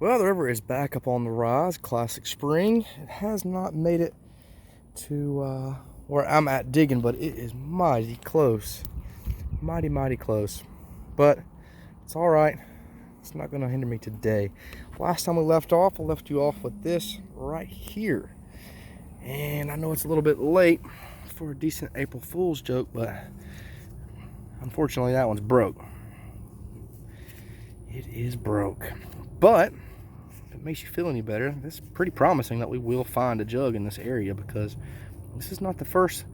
Well, the river is back up on the rise. Classic spring. It has not made it to where I'm at digging, but it is mighty close. Mighty close. But it's all right. It's not going to hinder me today. Last time we left off, I left you off with this right here. And I know it's a little bit late for a decent April Fool's joke, but unfortunately that one's broke. It is broke. But if it makes you feel any better, it's pretty promising that we will find a jug in this area, because this is not the first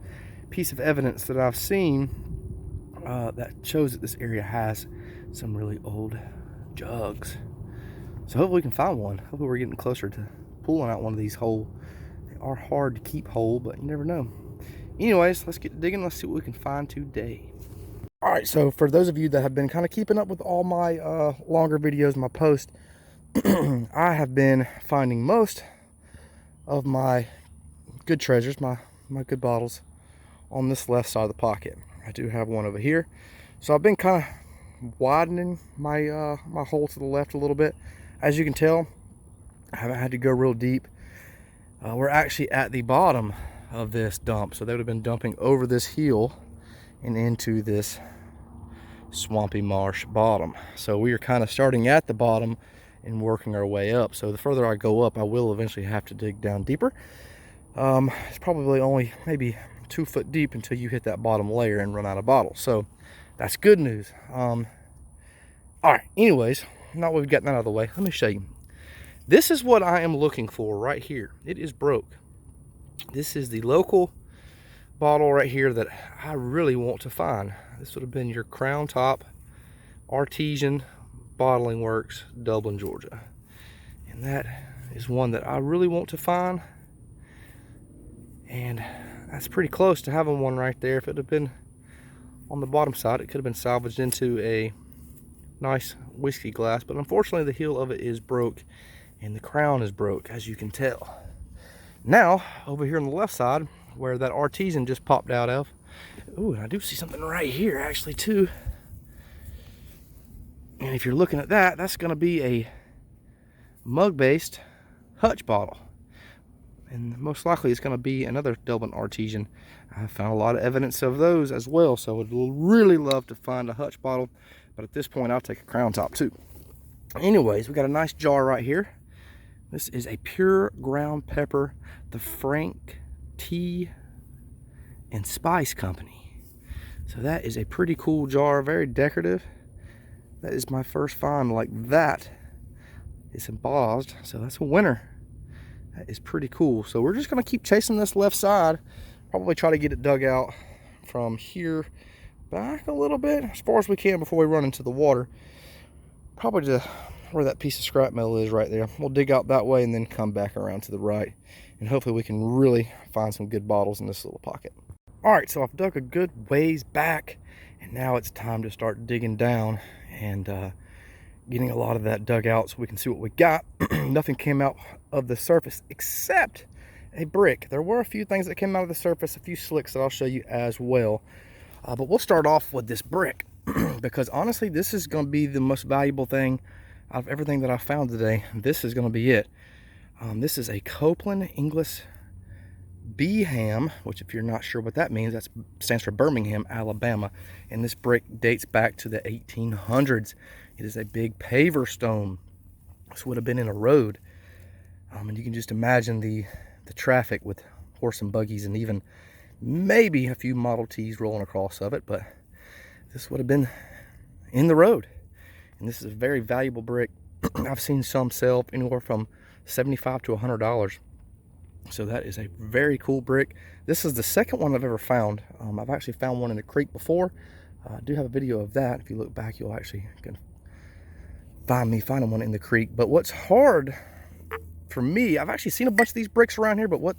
piece of evidence that I've seen that shows that this area has some really old jugs. So hopefully we can find one. Hopefully we're getting closer to pulling out one of these whole. They are hard to keep whole, but you never know. Anyways, let's get digging. Let's see what we can find today. All right, so for those of you that have been kind of keeping up with all my longer videos, my posts, I have been finding most of my good treasures, my good bottles, on this left side of the pocket. I do have one over here, so I've been kind of widening my my hole to the left a little bit. As you can tell, I haven't had to go real deep. We're actually at the bottom of this dump, so they would have been dumping over this hill and into this swampy marsh bottom. So we are kind of starting at the bottom and working our way up. So the further I go up, I will eventually have to dig down deeper. It's probably only maybe 2 foot deep until you hit that bottom layer and run out of bottles. So that's good news. All right, anyways, now we've gotten that out of the way, let me show you. This is what I am looking for right here. It is broke. This is the local bottle right here that I really want to find. This would have been your Crown Top Artesian Bottling Works, Dublin, Georgia. And that is one that I really want to find. And that's pretty close to having one right there. If it had been on the bottom side, it could have been salvaged into a nice whiskey glass. But unfortunately, the heel of it is broke and the crown is broke, as you can tell. Now, over here on the left side, where that artesian just popped out of, ooh, and I do see something right here actually too. And if you're looking at that, that's going to be a mug-based hutch bottle, and most likely it's going to be another Dublin artesian. I found a lot of evidence of those as well, so I would really love to find a hutch bottle, but at this point I'll take a Crown Top too. Anyways, we got a nice jar right here. This is a pure ground pepper, the Frank Tea and Spice Company. So that is a pretty cool jar, very decorative. That is my first find like that. It's embossed, so that's a winner. That is pretty cool. So we're just gonna keep chasing this left side, probably try to get it dug out from here back a little bit, as far as we can before we run into the water. Probably to where that piece of scrap metal is right there. We'll dig out that way and then come back around to the right, and hopefully we can really find some good bottles in this little pocket. All right, so I've dug a good ways back, and now it's time to start digging down and getting a lot of that dug out so we can see what we got. Nothing came out of the surface except a brick. There were a few things that came out of the surface, a few slicks that I'll show you as well. But we'll start off with this brick because honestly, this is going to be the most valuable thing out of everything that I found today. This is going to be it. This is a Copeland English Beham, which if you're not sure what that means, that stands for Birmingham, Alabama. And this brick dates back to the 1800s. It is a big paver stone. This would have been in a road. And you can just imagine the traffic with horse and buggies and even maybe a few Model Ts rolling across of it. But this would have been in the road. And this is a very valuable brick. I've seen some sell anywhere from $75 to $100. So that is a very cool brick. This is the second one I've ever found. I've actually found one in the creek before. I do have a video of that. If you look back, you'll actually can find me finding one in the creek. But what's hard for me, I've actually seen a bunch of these bricks around here, but what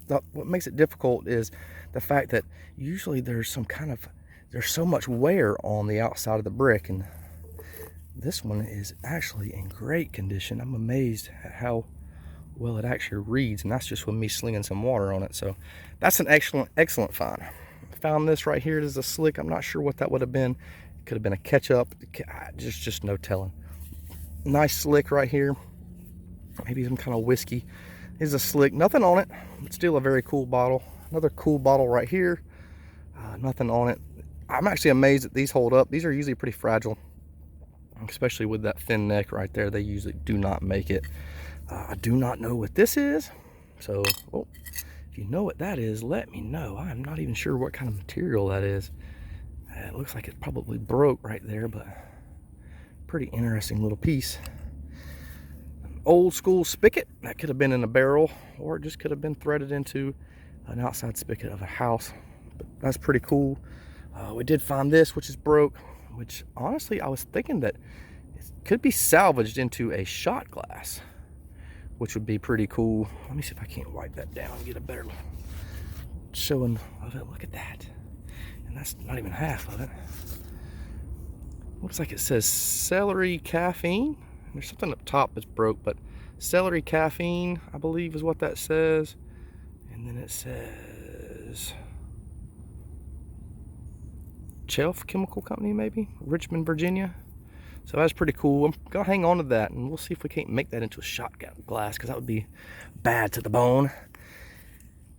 makes it difficult is the fact that usually there's so much wear on the outside of the brick, and this one is actually in great condition. I'm amazed at how well it actually reads, and that's just with me slinging some water on it. So that's an excellent find. Found this right here. It is a slick. I'm not sure what that would have been. It could have been a ketchup, just no telling. Nice slick right here. maybe some kind of whiskey. Is a slick, nothing on it, but still a very cool bottle. Another cool bottle right here, nothing on it. I'm actually amazed that these hold up. These are usually pretty fragile, especially with that thin neck right there. They usually do not make it. I do not know what this is, so if you know what that is, let me know. I'm not even sure what kind of material that is. It looks like it probably broke right there, but pretty interesting little piece. Old school spigot that could have been in a barrel, or it just could have been threaded into an outside spigot of a house, but that's pretty cool. We did find this, which is broke, which honestly I was thinking that it could be salvaged into a shot glass, which would be pretty cool. Let me see if I can't wipe that down and get a better showing of it. Look at that, and that's not even half of it. Looks like it says celery caffeine. There's something up top that's broke, but celery caffeine, I believe, is what that says. And then it says Shelf Chemical Company, maybe, Richmond, Virginia. So that's pretty cool. I'm gonna hang on to that, and we'll see if we can't make that into a shot glass, because that would be bad to the bone.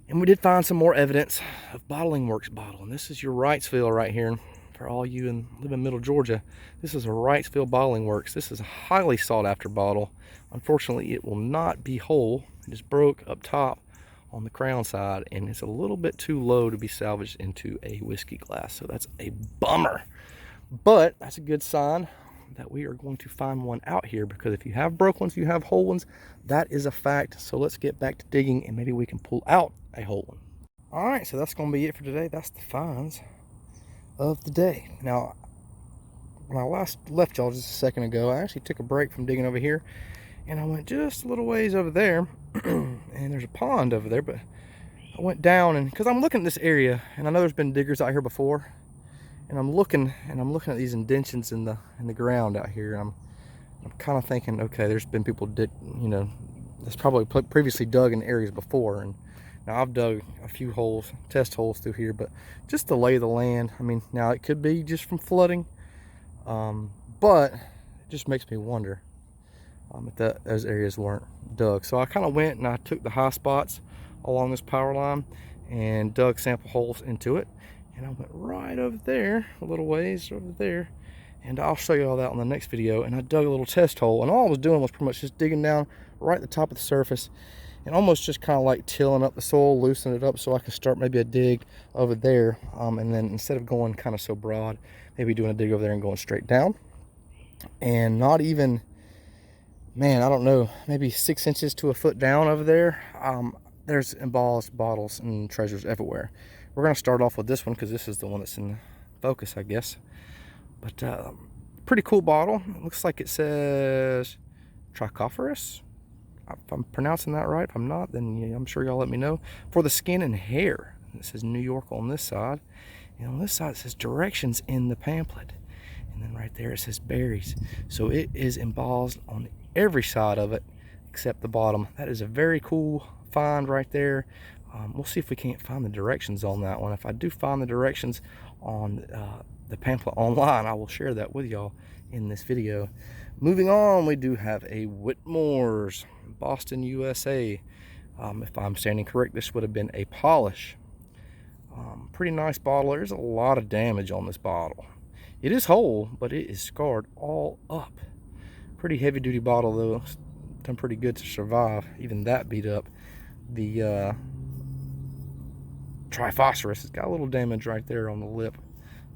And we did find some more evidence of Bottling Works bottle, and this is your Wrightsville right here. For all you live in Middle Georgia, this is a Wrightsville Bottling Works. This is a highly sought after bottle. Unfortunately, it will not be whole. It is broke up top on the crown side, and it's a little bit too low to be salvaged into a whiskey glass. So that's a bummer. But that's a good sign that we are going to find one out here, because if you have broke ones, you have whole ones, that is a fact. So let's get back to digging, and maybe we can pull out a whole one. All right, so that's going to be it for today. That's the finds of the day. Now, when I last left y'all just a second ago, I actually took a break from digging over here, and I went just a little ways over there, and there's a pond over there, but I went down, and because I'm looking at this area, and I know there's been diggers out here before, and I'm looking at these indentions in the ground out here, and I'm kind of thinking, okay, there's been people that's probably previously dug in areas before. And now I've dug a few holes, test holes through here, but just to lay the land. I mean, now it could be just from flooding, but it just makes me wonder if those areas weren't dug. So I kind of went and I took the high spots along this power line and dug sample holes into it. And I went right over there, a little ways over there, and I'll show you all that on the next video. And I dug a little test hole, and all I was doing was pretty much just digging down right at the top of the surface, and almost just kind of like tilling up the soil, loosening it up so I could start maybe a dig over there. And then instead of going kind of so broad, maybe doing a dig over there and going straight down. And not even, man, I don't know, maybe 6 inches to a foot down over there, there's embossed bottles and treasures everywhere. We're going to start off with this one because this is the one that's in focus, I guess. But pretty cool bottle. It looks like it says Trichophorus. If I'm pronouncing that right. If I'm not, then I'm sure y'all let me know. For the skin and hair. It says New York on this side. And on this side it says directions in the pamphlet. And then right there it says berries. So it is embossed on every side of it except the bottom. That is a very cool find right there. We'll see if we can't find the directions on that one. If I do find the directions on the pamphlet online, I will share that with y'all in this video. Moving on, we do have a Whitmore's, Boston, USA. If I'm standing correct, this would have been a polish. Pretty nice bottle. There's a lot of damage on this bottle. It is whole, but it is scarred all up. Pretty heavy duty bottle though. It's done pretty good to survive. Even that beat up. The Triphosphorus has got a little damage right there on the lip.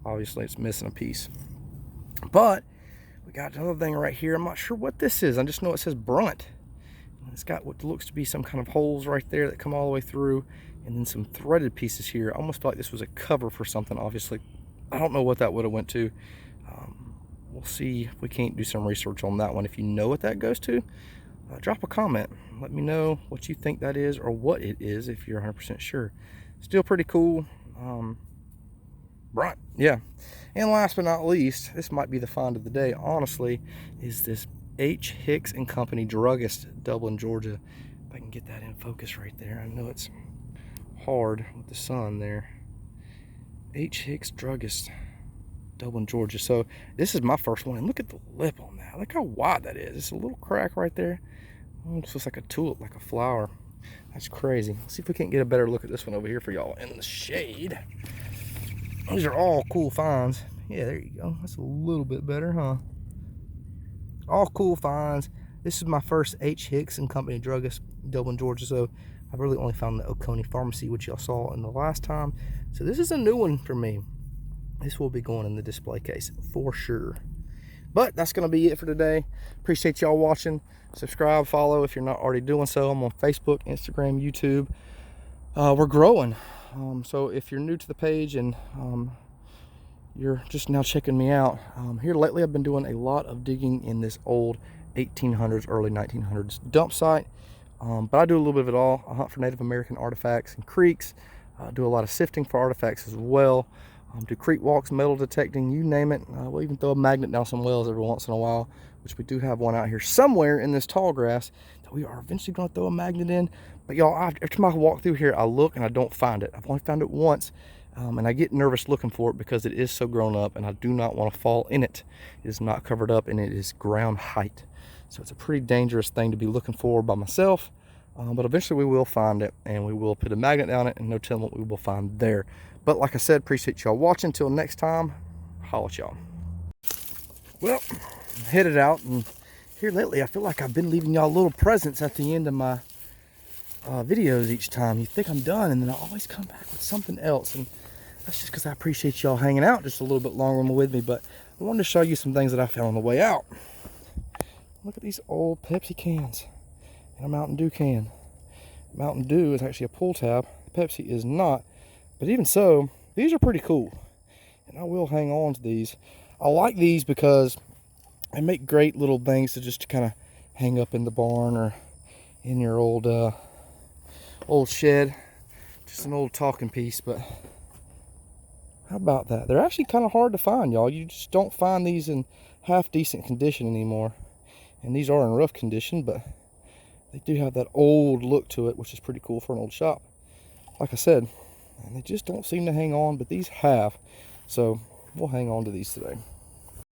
Obviously it's missing a piece. But we got another thing right here. I'm not sure what this is. I just know it says Brunt. It's got what looks to be some kind of holes right there that come all the way through, and then some threaded pieces here. I almost feel like this was a cover for something. Obviously I don't know what that would have went to. We'll see if we can't do some research on that one. If you know what that goes to, drop a comment. Let me know what you think that is, or what it is if you're 100% sure. Still pretty cool. Right, yeah. And last but not least, this might be the find of the day, honestly, is this H. Hicks and Company Druggist, Dublin, Georgia. If I can get that in focus right there. I know it's hard with the sun there. H. Hicks Druggist, Dublin, Georgia. So this is my first one, and look at the lip on that. Look how wide that is. It's a little crack right there. Oh, this looks like a tulip, like a flower. That's crazy. Let's see if we can't get a better look at this one over here for y'all in the shade. These are all cool finds. Yeah, there you go. That's a little bit better, huh? All cool finds. This is my first H. Hicks and Company Druggist, Dublin, Georgia. So I've really only found the Oconee Pharmacy, which y'all saw in the last time. So this is a new one for me. This will be going in the display case for sure. But that's going to be it for today. Appreciate y'all watching. Subscribe, follow if you're not already doing so. I'm on Facebook, Instagram, YouTube. We're growing. So if you're new to the page and you're just now checking me out, here lately I've been doing a lot of digging in this old 1800s, early 1900s dump site. But I do a little bit of it all. I hunt for Native American artifacts and creeks. Do a lot of sifting for artifacts as well. Do creek walks, metal detecting, you name it. We'll even throw a magnet down some wells every once in a while, which we do have one out here somewhere in this tall grass that we are eventually going to throw a magnet in. But y'all, every time I walk through here, I look and I don't find it. I've only found it once, and I get nervous looking for it because it is so grown up and I do not want to fall in it. It is not covered up and it is ground height. So it's a pretty dangerous thing to be looking for by myself. But eventually we will find it and we will put a magnet down it and no telling what we will find there. But like I said, appreciate y'all watching. Until next time, holla at y'all. Well, I'm headed out, and here lately I feel like I've been leaving y'all little presents at the end of my videos each time. You think I'm done, and then I always come back with something else, and that's just because I appreciate y'all hanging out just a little bit longer with me. But I wanted to show you some things that I found on the way out. Look at these old Pepsi cans and a Mountain Dew can. Mountain Dew is actually a pull tab. Pepsi is not. But even so, these are pretty cool. And I will hang on to these. I like these because they make great little things to just kind of hang up in the barn or in your old shed. Just an old talking piece, but how about that? They're actually kind of hard to find, y'all. You just don't find these in half decent condition anymore. And these are in rough condition, but they do have that old look to it, which is pretty cool for an old shop. Like I said, and they just don't seem to hang on, but these have. So we'll hang on to these today.